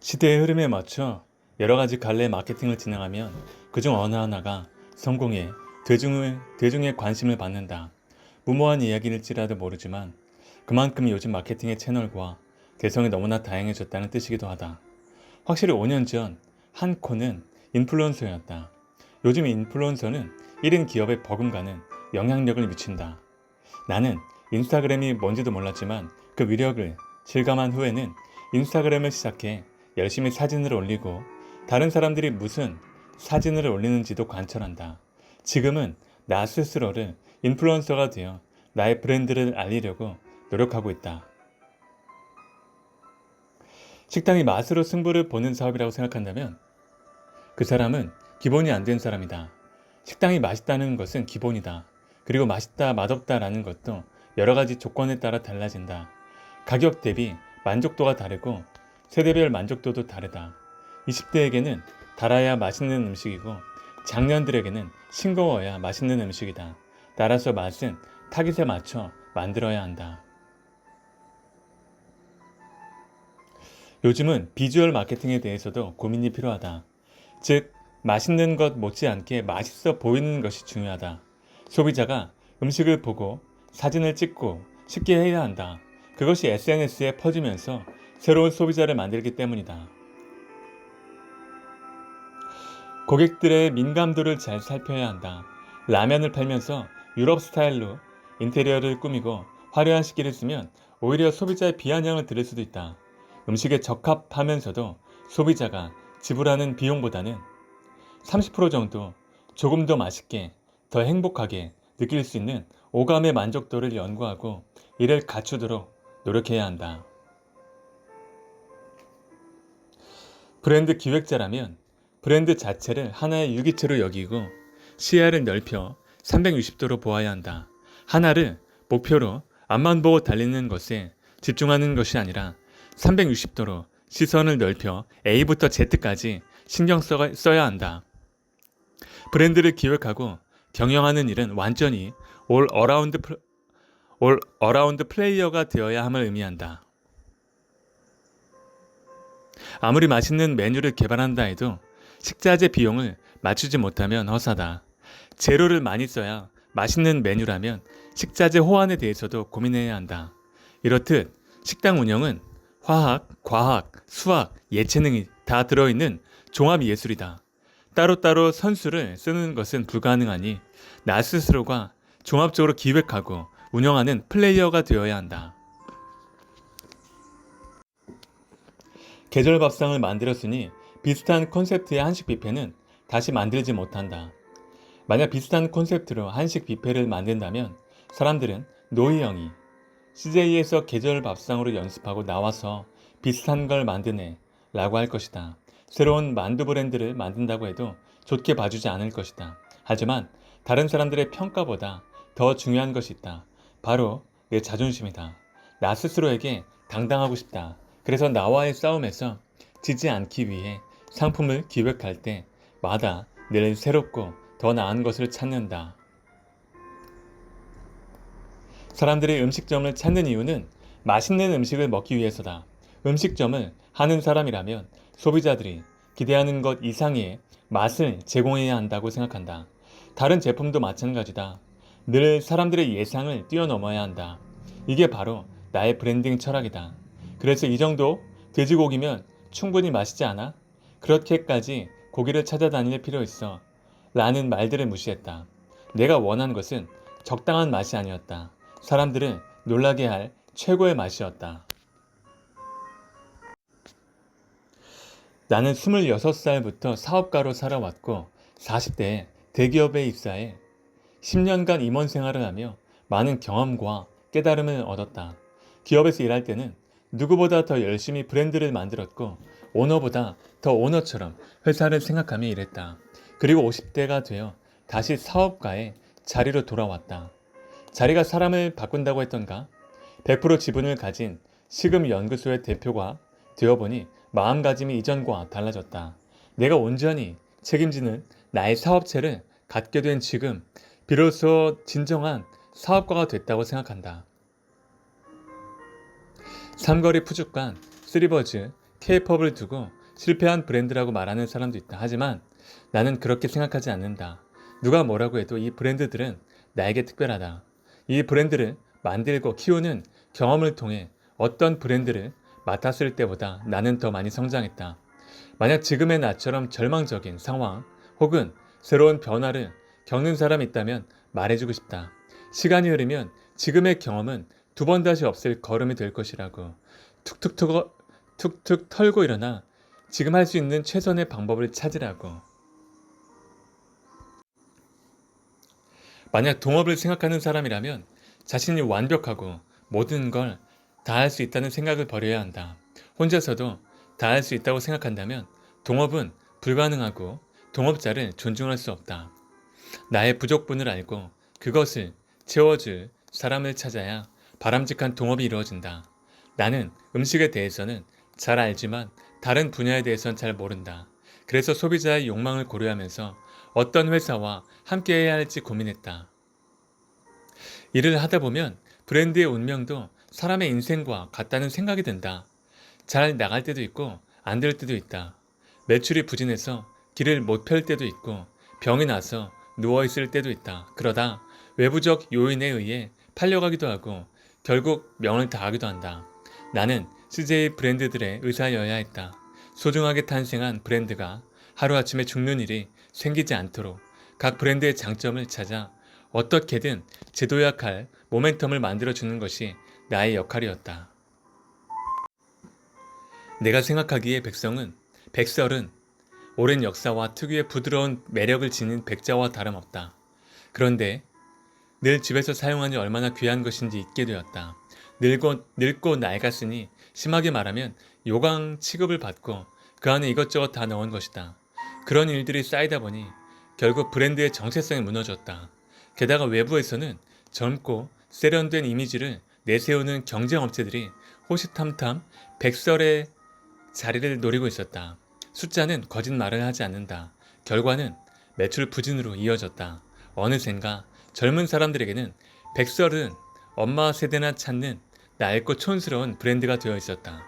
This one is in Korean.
시대의 흐름에 맞춰 여러 가지 갈래 마케팅을 진행하면 그중 어느 하나가 성공해 대중의 관심을 받는다. 무모한 이야기일지라도 모르지만 그만큼 요즘 마케팅의 채널과 대성이 너무나 다양해졌다는 뜻이기도 하다. 확실히 5년 전 한 코는 인플루언서였다. 요즘 인플루언서는 1인 기업에 버금가는 영향력을 미친다. 나는 인스타그램이 뭔지도 몰랐지만 그 위력을 실감한 후에는 인스타그램을 시작해 열심히 사진을 올리고 다른 사람들이 무슨 사진을 올리는지도 관찰한다. 지금은 나 스스로를 인플루언서가 되어 나의 브랜드를 알리려고 노력하고 있다. 식당이 맛으로 승부를 보는 사업이라고 생각한다면 그 사람은 기본이 안 된 사람이다. 식당이 맛있다는 것은 기본이다. 그리고 맛있다, 맛없다라는 것도 여러 가지 조건에 따라 달라진다. 가격 대비 만족도가 다르고 세대별 만족도도 다르다. 20대에게는 달아야 맛있는 음식이고 장년들에게는 싱거워야 맛있는 음식이다. 따라서 맛은 타깃에 맞춰 만들어야 한다. 요즘은 비주얼 마케팅에 대해서도 고민이 필요하다. 즉, 맛있는 것 못지않게 맛있어 보이는 것이 중요하다. 소비자가 음식을 보고 사진을 찍고 쉽게 해야 한다. 그것이 SNS에 퍼지면서 새로운 소비자를 만들기 때문이다. 고객들의 민감도를 잘 살펴야 한다. 라면을 팔면서 유럽 스타일로 인테리어를 꾸미고 화려한 식기를 쓰면 오히려 소비자의 비아냥을 들을 수도 있다. 음식에 적합하면서도 소비자가 지불하는 비용보다는 30% 정도 조금 더 맛있게, 더 행복하게 느낄 수 있는 오감의 만족도를 연구하고 이를 갖추도록 노력해야 한다. 브랜드 기획자라면 브랜드 자체를 하나의 유기체로 여기고 시야를 넓혀 360도로 보아야 한다. 하나를 목표로 앞만 보고 달리는 것에 집중하는 것이 아니라 360도로 시선을 넓혀 A부터 Z까지 신경 써야 한다. 브랜드를 기획하고 경영하는 일은 완전히 올 어라운드 플레이어가 되어야 함을 의미한다. 아무리 맛있는 메뉴를 개발한다 해도 식자재 비용을 맞추지 못하면 허사다. 재료를 많이 써야 맛있는 메뉴라면 식자재 호환에 대해서도 고민해야 한다. 이렇듯 식당 운영은 화학, 과학, 수학, 예체능이 다 들어있는 종합 예술이다. 따로따로 선수를 쓰는 것은 불가능하니 나 스스로가 종합적으로 기획하고 운영하는 플레이어가 되어야 한다. 계절 밥상을 만들었으니 비슷한 콘셉트의 한식 뷔페는 다시 만들지 못한다. 만약 비슷한 콘셉트로 한식 뷔페를 만든다면 사람들은 노희영이 CJ에서 계절 밥상으로 연습하고 나와서 비슷한 걸 만드네 라고 할 것이다. 새로운 만두 브랜드를 만든다고 해도 좋게 봐주지 않을 것이다. 하지만 다른 사람들의 평가보다 더 중요한 것이 있다. 바로 내 자존심이다. 나 스스로에게 당당하고 싶다. 그래서 나와의 싸움에서 지지 않기 위해 상품을 기획할 때마다 늘 새롭고 더 나은 것을 찾는다. 사람들이 음식점을 찾는 이유는 맛있는 음식을 먹기 위해서다. 음식점을 하는 사람이라면 소비자들이 기대하는 것 이상의 맛을 제공해야 한다고 생각한다. 다른 제품도 마찬가지다. 늘 사람들의 예상을 뛰어넘어야 한다. 이게 바로 나의 브랜딩 철학이다. 그래서 이 정도 돼지고기면 충분히 맛있지 않아? 그렇게까지 고기를 찾아다닐 필요 있어. 라는 말들을 무시했다. 내가 원한 것은 적당한 맛이 아니었다. 사람들을 놀라게 할 최고의 맛이었다. 나는 26살부터 사업가로 살아왔고 40대에 대기업에 입사해 10년간 임원 생활을 하며 많은 경험과 깨달음을 얻었다. 기업에서 일할 때는 누구보다 더 열심히 브랜드를 만들었고 오너보다 더 오너처럼 회사를 생각하며 일했다. 그리고 50대가 되어 다시 사업가의 자리로 돌아왔다. 자리가 사람을 바꾼다고 했던가? 100% 지분을 가진 시금연구소의 대표가 되어보니 마음가짐이 이전과 달라졌다. 내가 온전히 책임지는 나의 사업체를 갖게 된 지금 비로소 진정한 사업가가 됐다고 생각한다. 삼거리 푸주간, 쓰리버즈, K-팝을 두고 실패한 브랜드라고 말하는 사람도 있다. 하지만 나는 그렇게 생각하지 않는다. 누가 뭐라고 해도 이 브랜드들은 나에게 특별하다. 이 브랜드를 만들고 키우는 경험을 통해 어떤 브랜드를 맡았을 때보다 나는 더 많이 성장했다. 만약 지금의 나처럼 절망적인 상황 혹은 새로운 변화를 겪는 사람이 있다면 말해주고 싶다. 시간이 흐르면 지금의 경험은 두 번 다시 없을 걸음이 될 것이라고. 툭툭 털고 일어나 지금 할 수 있는 최선의 방법을 찾으라고. 만약 동업을 생각하는 사람이라면 자신이 완벽하고 모든 걸 다 할 수 있다는 생각을 버려야 한다. 혼자서도 다 할 수 있다고 생각한다면 동업은 불가능하고 동업자를 존중할 수 없다. 나의 부족분을 알고 그것을 채워줄 사람을 찾아야 바람직한 동업이 이루어진다. 나는 음식에 대해서는 잘 알지만 다른 분야에 대해서는 잘 모른다. 그래서 소비자의 욕망을 고려하면서 어떤 회사와 함께해야 할지 고민했다. 일을 하다 보면 브랜드의 운명도 사람의 인생과 같다는 생각이 든다. 잘 나갈 때도 있고 안 될 때도 있다. 매출이 부진해서 길을 못 펼 때도 있고 병이 나서 누워있을 때도 있다. 그러다 외부적 요인에 의해 팔려가기도 하고 결국 명을 다하기도 한다. 나는 CJ 브랜드들의 의사여야 했다. 소중하게 탄생한 브랜드가 하루아침에 죽는 일이 생기지 않도록 각 브랜드의 장점을 찾아 어떻게든 재도약할 모멘텀을 만들어주는 것이 나의 역할이었다. 내가 생각하기에 백설은 오랜 역사와 특유의 부드러운 매력을 지닌 백자와 다름없다. 그런데 늘 집에서 사용하니 얼마나 귀한 것인지 잊게 되었다. 늙고 낡았으니 심하게 말하면 요강 취급을 받고 그 안에 이것저것 다 넣은 것이다. 그런 일들이 쌓이다 보니 결국 브랜드의 정체성이 무너졌다. 게다가 외부에서는 젊고 세련된 이미지를 내세우는 경쟁업체들이 호시탐탐 백설의 자리를 노리고 있었다. 숫자는 거짓말을 하지 않는다. 결과는 매출 부진으로 이어졌다. 어느샌가 젊은 사람들에게는 백설은 엄마 세대나 찾는 낡고 촌스러운 브랜드가 되어 있었다.